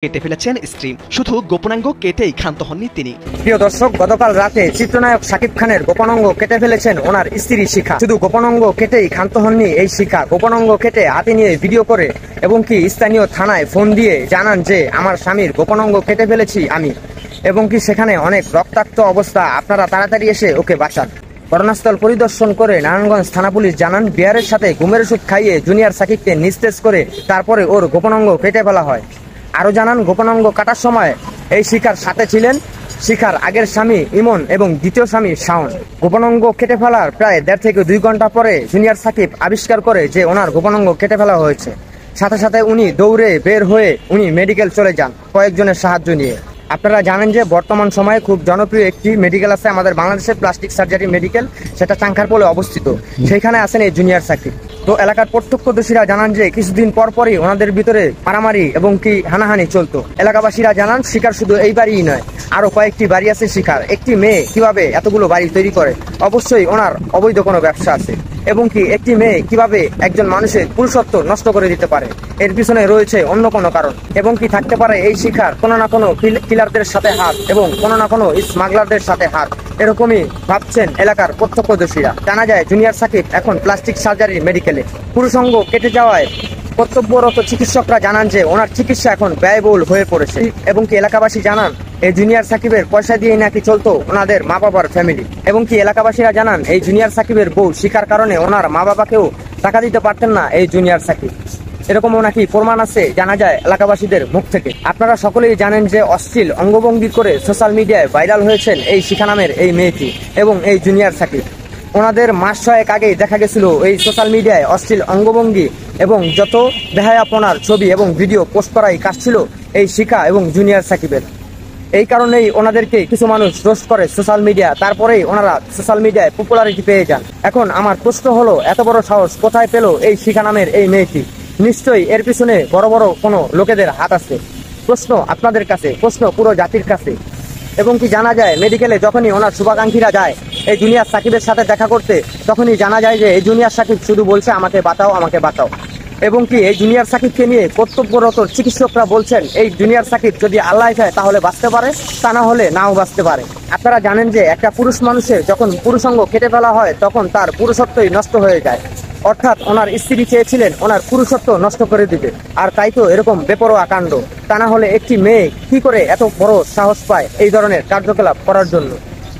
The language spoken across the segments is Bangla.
কেটে ফেলেছেন স্ত্রী, শুধু গোপনাঙ্গ কেটেই ক্ষান্ত হননি তিনি। প্রিয় দর্শক, গতকাল রাতে চিত্রনায়ক শাকিব খানের গোপনাঙ্গ কেটে ফেলেছেন ওনার স্ত্রী শিখা। শুধু গোপনাঙ্গ কেটেই ক্ষান্ত হননি এই শিখা, গোপনাঙ্গ কেটে হাতে নিয়ে ভিডিও করে এবং কি স্থানীয় থানায় ফোন দিয়ে জানান যে আমার স্বামীর গোপনাঙ্গ কেটে ফেলেছি আমি, এবং কি সেখানে অনেক রক্তাক্ত অবস্থা, আপনারা তাড়াতাড়ি এসে ওকে বাঁচান। ঘটনাস্থল পরিদর্শন করে নারায়ণগঞ্জ থানা পুলিশ জানান বিয়ারের সাথে ঘুমের ওষুধ খাইয়ে জুনিয়র সাকিবকে নিস্তেজ করে তারপরে ওর গোপনাঙ্গ কেটে ফেলা হয়। আরও জানান গোপনাঙ্গ কাটার সময় এই শিখার সাথে ছিলেন শিখার আগের স্বামী ইমন এবং দ্বিতীয় স্বামী শাওন। গোপনাঙ্গ কেটে ফেলার প্রায় 1.5 থেকে 2 ঘন্টা পরে জুনিয়র সাকিব আবিষ্কার করে যে ওনার গোপনাঙ্গ কেটে ফেলা হয়েছে। সাথে সাথে উনি দৌড়ে বের হয়ে উনি মেডিকেল চলে যান কয়েকজনের সাহায্য নিয়ে। আপনারা জানেন যে বর্তমান সময়ে খুব জনপ্রিয় একটি মেডিকেল আছে আমাদের বাংলাদেশের, প্লাস্টিক সার্জারি মেডিকেল, সেটা চাংখারপোলে অবস্থিত। সেইখানে আছেন এই জুনিয়র সাকিব। তো এলাকার প্রত্যক্ষদর্শীরা জানান যে কিছুদিন পরপরই ওনাদের ভিতরে মারামারি এবং কি হানাহানি চলতো। এলাকাবাসীরা জানান শিখার শুধু এই বাড়িই নয়, আরো কয়েকটি বাড়ি আছে শিখার। একটি মেয়ে কিভাবে এতগুলো বাড়ি তৈরি করে? অবশ্যই ওনার অবৈধ কোনো ব্যবসা আছে। এবং কি একটি মেয়ে কিভাবে একজন মানুষের পুরুষত্ব নষ্ট করে দিতে পারে, এর পিছনে রয়েছে অন্য কোনো কারণ। এবং কি থাকতে পারে এই শিখার কোনো না কোনো কিলারদের সাথে হাত এবং কোনো না কোনো স্মাগলারদের সাথে হাত, এরকমই ভাবছেন এলাকার প্রত্যক্ষদর্শীরা। জানা যায় জুনিয়র সাকিব এখন প্লাস্টিক সার্জারি মেডিকেলে। পুরুষাঙ্গ কেটে যাওয়ায় কর্তব্যরত চিকিৎসকরা জানান যে ওনার চিকিৎসা এখন ব্যয়বহুল হয়ে পড়েছে। এবং কি এলাকাবাসী জানান এই জুনিয়র সাকিবের পয়সা দিয়ে নাকি চলতো ওনাদের মা বাবার ফ্যামিলি। এবং কি এলাকাবাসীরা জানান এই জুনিয়র সাকিবের বউ শিকার কারণে ওনার মা বাবাকেও টাকা দিতে পারতেন না এই জুনিয়র সাকিব, এরকমও নাকি প্রমাণ আছে জানা যায় এলাকাবাসীদের মুখ থেকে। আপনারা সকলেই জানেন যে অশ্লীল অঙ্গভঙ্গি করে সোশ্যাল মিডিয়ায় ভাইরাল হয়েছেন এই শিখা নামের এই মেয়েটি এবং এই জুনিয়র সাকিব। ওনাদের মাস 6 আগেই দেখা গেছিল এই সোশ্যাল মিডিয়ায় অশ্লীল অঙ্গভঙ্গি এবং যত বেহায়াপনার ছবি এবং ভিডিও পোস্ট করাই কাজ ছিল এই শিখা এবং জুনিয়র সাকিবের। এই কারণেই ওনাদেরকে কিছু মানুষ রোস্ট করে সোশ্যাল মিডিয়া, তারপরেই ওনারা সোশ্যাল মিডিয়ায় পপুলারিটি পেয়ে যান। এখন আমার প্রশ্ন হলো, এত বড় সাহস কোথায় পেল এই শিখা নামের এই মেয়েটি? নিশ্চয়ই এর পিছনে বড় বড় কোনো লোকেদের হাত আছে। প্রশ্ন আপনাদের কাছে, প্রশ্ন পুরো জাতির কাছে। এবং কি জানা যায় মেডিকেলে যখনই ওনার শুভাকাঙ্ক্ষীরা যায় এই জুনিয়র সাকিবের সাথে দেখা করতে, তখনই জানা যায় যে এই জুনিয়র সাকিব শুধু বলছে আমাকে বাঁচাও, আমাকে বাঁচাও। এবং কি এই জুনিয়র সাকিবকে নিয়ে কর্তব্যরত চিকিৎসকরা বলছেন এই জুনিয়র সাকিব যদি আল্লাহ চায় তাহলে বাঁচতে পারে, তা না হলে নাও বাঁচতে পারে। আপনারা জানেন যে একটা পুরুষ মানুষের যখন পুরুষাঙ্গ কেটে ফেলা হয় তখন তার পুরুষত্বই নষ্ট হয়ে যায়। অর্থাৎ ওনার স্ত্রী চেয়েছিলেন ওনার পুরুষত্ব নষ্ট করে দিতে, আর তাই তো এরকম বেপরোয়া কাণ্ড। তা না হলে একটি মেয়ে কি করে এত বড় সাহস পায় এই ধরনের কার্যকলাপ করার জন্য?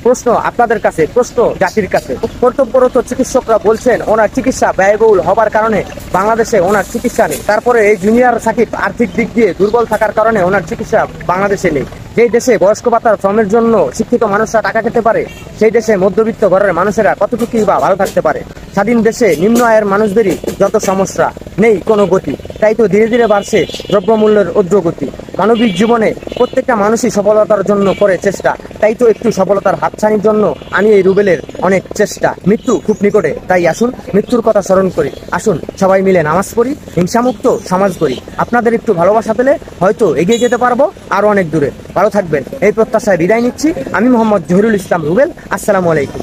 প্রশ্ন আপনাদের কাছে, প্রশ্ন জাতির কাছে। কর্তব্যরত চিকিৎসকরা বলছেন ওনার চিকিৎসা ব্যয়বহুল হবার কারণে বাংলাদেশে ওনার চিকিৎসা নেই। তারপরে এই জুনিয়র সাকিব আর্থিক দিক দিয়ে দুর্বল থাকার কারণে ওনার চিকিৎসা বাংলাদেশে নেই। যেই দেশে বয়স্ক ভাতার শ্রমের জন্য শিক্ষিত মানুষরা টাকা খেতে পারে, সেই দেশে মধ্যবিত্ত ঘরের মানুষেরা কতটুকুই বা ভালো থাকতে পারে? স্বাধীন দেশে নিম্ন আয়ের মানুষদেরই যত সমস্যা, নেই কোনো গতি। তাই তো ধীরে ধীরে বাড়ছে দ্রব্যমূল্যের ঊর্ধ্বগতি। মানবিক জীবনে প্রত্যেকটা মানুষই সফলতার জন্য করে চেষ্টা, তাই তো একটু সফলতার হাতছানির জন্য আমি এই রুবেলের অনেক চেষ্টা। মৃত্যু খুব নিকটে, তাই আসুন মৃত্যুর কথা স্মরণ করি। আসুন সবাই মিলে নামাজ পড়ি, হিংসামুক্ত সমাজ করি। আপনাদের একটু ভালোবাসা পেলে হয়তো এগিয়ে যেতে পারবো আরো অনেক দূরে। ভালো থাকবেন এই প্রত্যাশায় বিদায় নিচ্ছি। আমি মোহাম্মদ জহিরুল ইসলাম রুবেল। আসসালামু আলাইকুম।